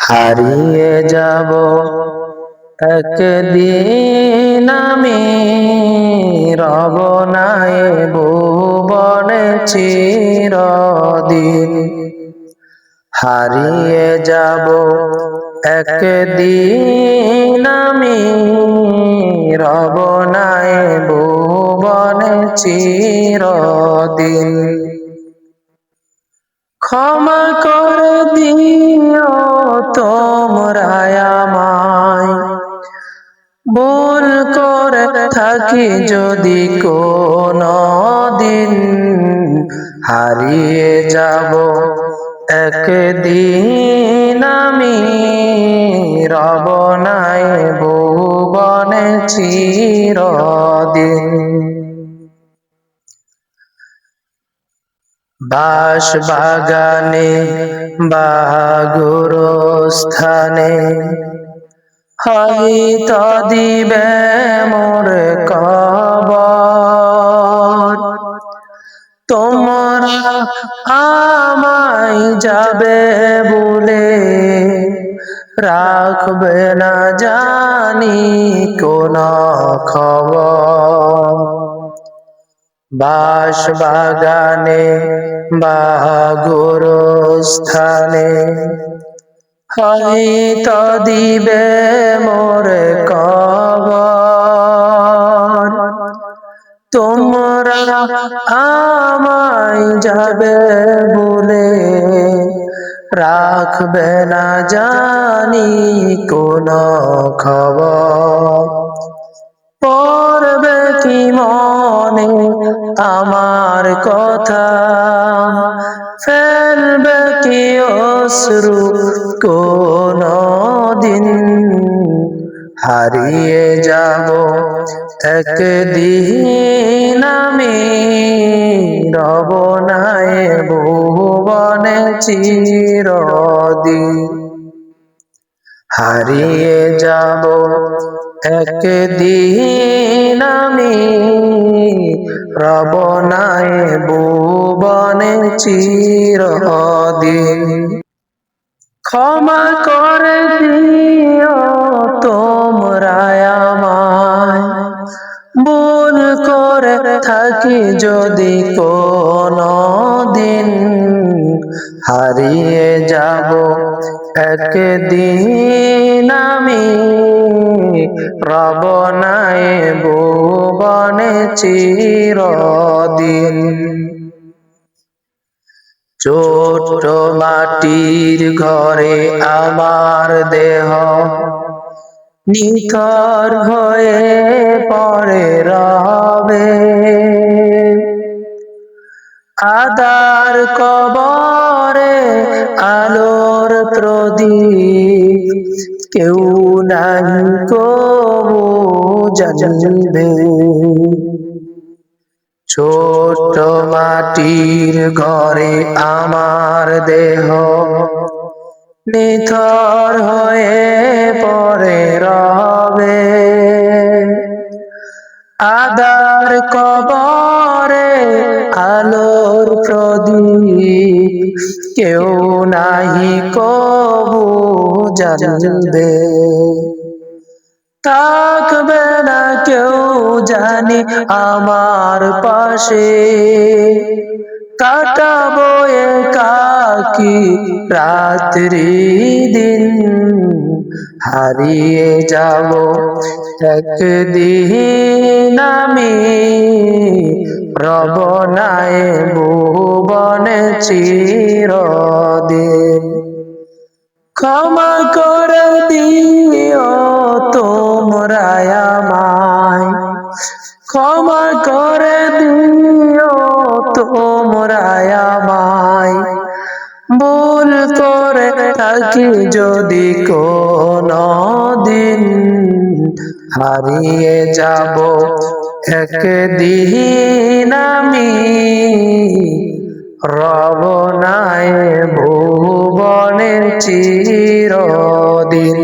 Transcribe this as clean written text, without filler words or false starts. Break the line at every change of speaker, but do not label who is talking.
হারিয়ে যাব একদিন আমি, রব নাই ভুবনে চিরদিন। হারিয়ে যাব একদিন আমি, রব নাই ভুবনে চিরদিন। ক্ষমা করে দিও তোমরা আমায়, ভুল করে থাকি যদি কোনো দিন। হারিয়ে যাব একদিন আমি, রব নাই ভুবনে চিরদিন। বাঁশ বাগানে বা গোরস্থানে হয়তো দিবে মোর কবর। তোমরা আমায় যাবে বলে রাখবে না জানি কোন খবর। বাঁশ বাগানে বা গোরস্থানে হয়তো দিবে মোর কবর। তোমরা আমায় যাবে বলে রাখবে না জানি কোন খবর। পড়বে কি মনে আমার কথা, ফেলবে কি অশ্রু কোনো দিন। হারিয়ে যাব একদিন আমি, রব নাই ভুবনে চিরদিন। হারিয়ে যাব একদিন আমি, রব নাই ভুবনে চিরদিন। ক্ষমা করে দিও তোমরা আমায়, ভুল করে থাকি যদি কোনো দিন। হারিয়ে যাব একদিন আমি, রব নাই ভুবনে চিরদিন। ছোট মাটির ঘরে আমার দেহ নিথর হয়ে পড়ে রবে। আদার কবরে আলোর প্রদীপ কেউ নাই কবু জানবে। ছোট মাটির ঘরে আমার দেহ নিথর হয়ে পড়ে রবে। আদার কবরে আলোর প্রদীপ কেউ নাহি কবু জানবে। থাকবে না কেউ জানি আমার পাশে, কাটাবো একাকী রাত্রি দিন। হারিয়ে যাব একদিন আমি, রব নাই ভুবনে চিরদিন। ক্ষমা করে দিও তোমরা আমায়, ক্ষমা করে দিও তোমরা আমায়, ভুল করে থাকি যদি কোনো দিন। হারিয়ে যাব একদিন আমি, রব নাই ভুবনে চিরদিন।